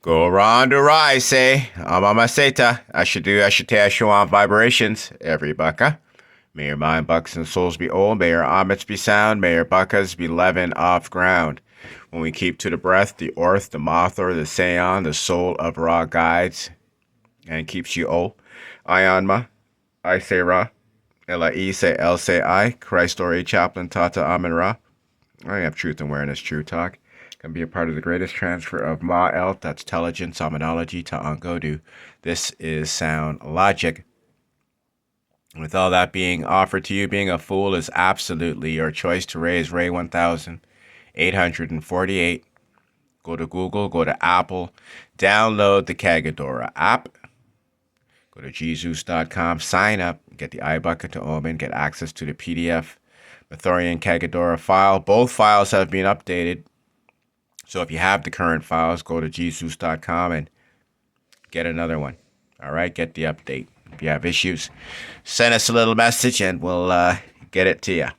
Go around the rise, say. Amama Seta. Ashute vibrations. Every baka. May your mind, bucks, and souls be old. May your omits be sound. May your buckas be leaven off ground. When we keep to the breath, the orth, the mothor, the seon, the soul of Ra guides and keeps you old. Ayanma. I say Ra. Ella E say El say I. Christ story chaplain Tata Amen Ra. I have truth and awareness, true talk. Can be a part of the greatest transfer of Ma-El, that's intelligence, Samanology, to Angodu. This is sound logic. With all that being offered to you, being a fool is absolutely your choice to raise Ray 1848. Go to Google, go to Apple, download the Kagadora app. Go to Jesus.com, sign up, get the iBucket to Omen, get access to the PDF Mathorian Kagadora file. Both files have been updated. So if you have the current files, go to Jesus.com and get another one. All right, get the update. If you have issues, send us a little message and we'll get it to you.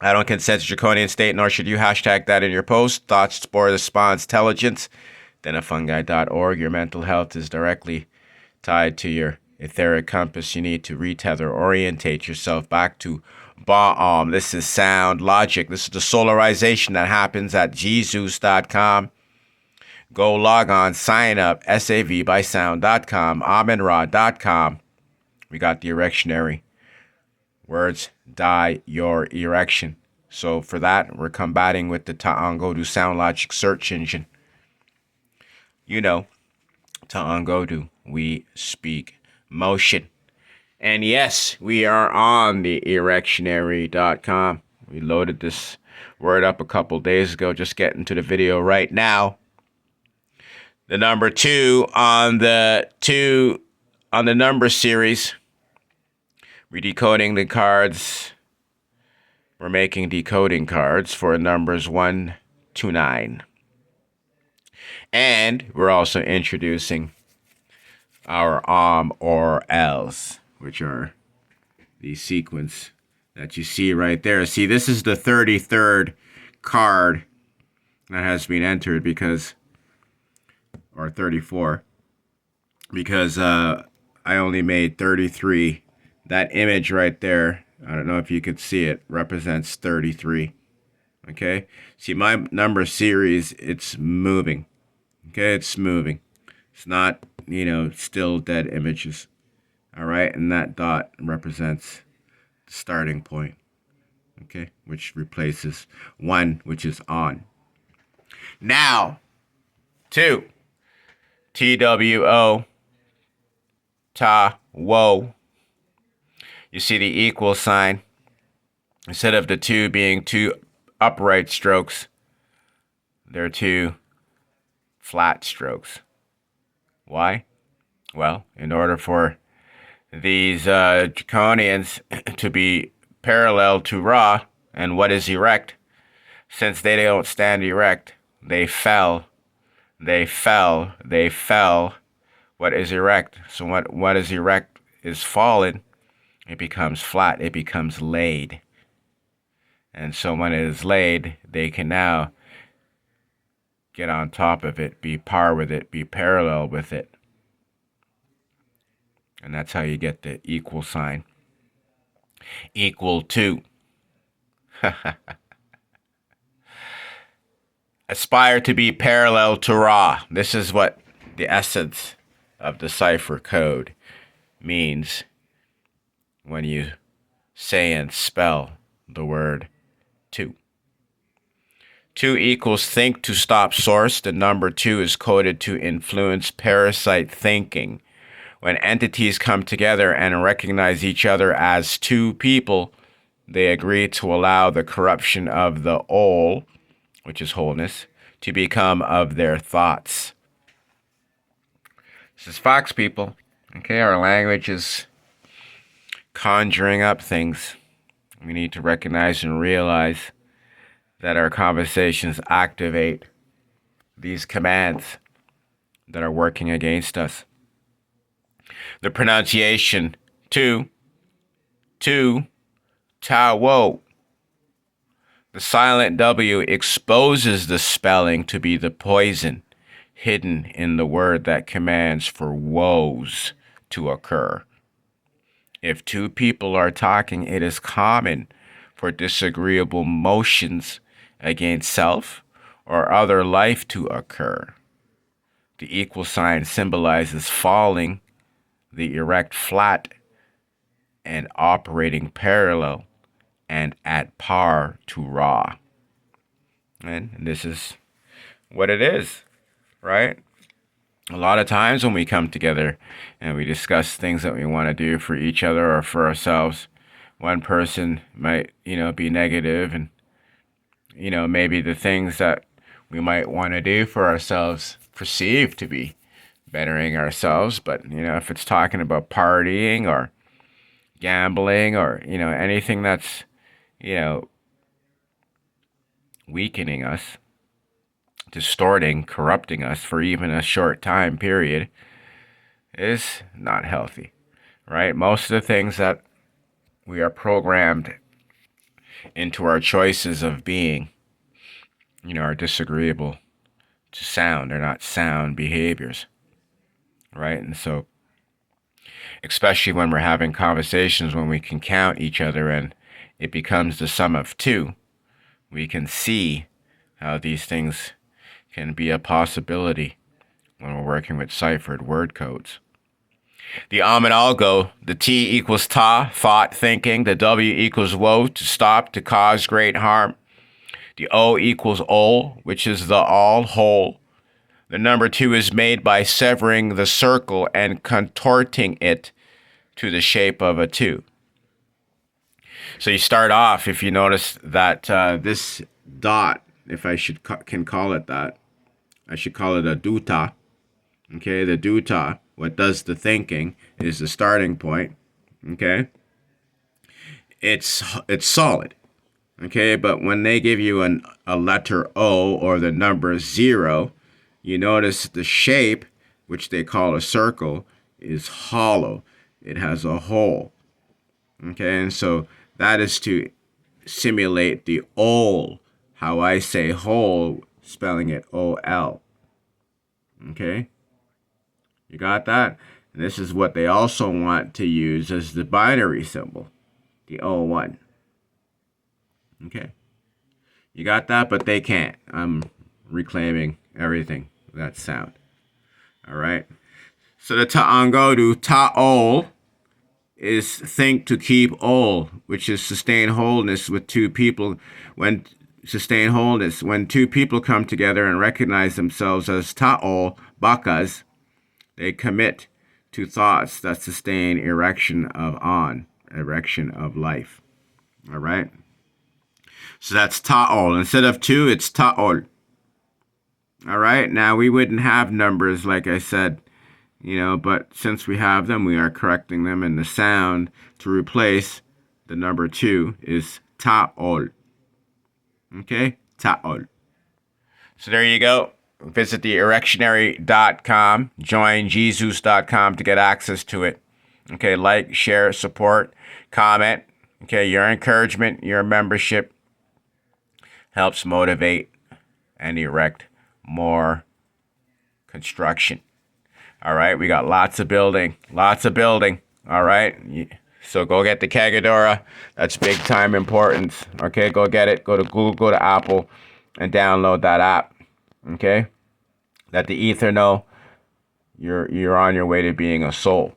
I don't consent to draconian state, nor should you hashtag that in your post. Thoughts, spore, response, intelligence. Denafungi.org. Your mental health is directly tied to your etheric compass. You need to retether, orientate yourself back to Ba'am. This is sound logic. This is the solarization that happens at Jesus.com. Go log on, sign up, savbysound.com, amenra.com. We got the erectionary. Words die your erection. So for that, we're combating with the Ta'angodu Sound Logic search engine. You know, Ta'angodu, we speak motion. And yes, we are on the erectionary.com. We loaded this word up a couple days ago, just getting to the video right now. The number 2 on the number series. We're decoding the cards. We're making decoding cards for numbers 1 to 9. And we're also introducing our or else, which are the sequence that you see right there. See, this is the 33rd card that has been entered or 34, because I only made 33. That image right there, I don't know if you could see it, represents 33. Okay? See, my number series, it's moving. Okay? It's moving. It's not, still dead images. All right? And that dot represents the starting point. Okay? Which replaces 1, which is on. Now, 2. TWO. Ta. Wo. You see the equal sign. Instead of the 2 being 2 upright strokes, they're 2 flat strokes. Why? Well, in order for these draconians to be parallel to Ra, and what is erect, since they don't stand erect, they fell. What is erect? So what is erect is fallen. It becomes flat. It becomes laid. And so when it is laid, they can now get on top of it, be par with it, be parallel with it. And that's how you get the equal sign. Equal to. Aspire to be parallel to Ra. This is what the essence of the cipher code means when you say and spell the word 2. 2 equals think to stop source. The number 2 is coded to influence parasite thinking. When entities come together and recognize each other as 2 people, they agree to allow the corruption of the all, which is wholeness, to become of their thoughts. This is Fox, people. Okay, our language is conjuring up things. We need to recognize and realize that our conversations activate these commands that are working against us. The pronunciation, 2, ta, wo. The silent W exposes the spelling to be the poison hidden in the word that commands for woes to occur. If two people are talking, it is common for disagreeable motions against self or other life to occur. The equal sign symbolizes falling, the erect flat, and operating parallel and at par to Ra. And this is what it is, right? A lot of times when we come together and we discuss things that we want to do for each other or for ourselves, one person might, be negative and, maybe the things that we might want to do for ourselves perceived to be bettering ourselves. But, if it's talking about partying or gambling or, anything that's, weakening us, distorting, corrupting us for even a short time period is not healthy, right? Most of the things that we are programmed into our choices of being, are disagreeable to sound. They're not sound behaviors, right? And so, especially when we're having conversations, when we can count each other and it becomes the sum of two, we can see how these things can be a possibility when we're working with ciphered word codes. The and algo, the T equals ta, thought, thinking. The W equals woe, to stop, to cause great harm. The O equals ol, which is the all, whole. The number 2 is made by severing the circle and contorting it to the shape of a 2. So you start off, if you notice that this dot, if I can call it that, I should call it a duta. Okay, the duta, what does the thinking, is the starting point. Okay, it's solid. Okay, but when they give you a letter O or the number 0, you notice the shape, which they call a circle, is hollow. It has a hole. Okay, and so that is to simulate the ol, how I say whole, spelling it O-L. Okay, you got that? And this is what they also want to use as the binary symbol, the O1. Okay, you got that? But they can't. I'm reclaiming everything, that sound. All right, so the ta'angodu, ta'ol, is think to keep ol, which is sustain wholeness with two people. When sustain wholeness, when two people come together and recognize themselves as ta'ol, bakas, they commit to thoughts that sustain erection of life. All right? So that's ta'ol. Instead of 2, it's ta'ol. All right? Now, we wouldn't have numbers, like I said, but since we have them, we are correcting them, and the sound to replace the number 2 is ta'ol. Okay? Ta'ol. So there you go. Visit the erectionary.com, join jesus.com to get access to it. Okay, like, share, support, comment. Okay, your encouragement, your membership helps motivate and erect more construction. All right, we got lots of building. All right, so go get the Kagadora. That's big time importance. Okay, go get it. Go to Google, go to Apple, and download that app. Okay, let the ether know you're on your way to being a soul.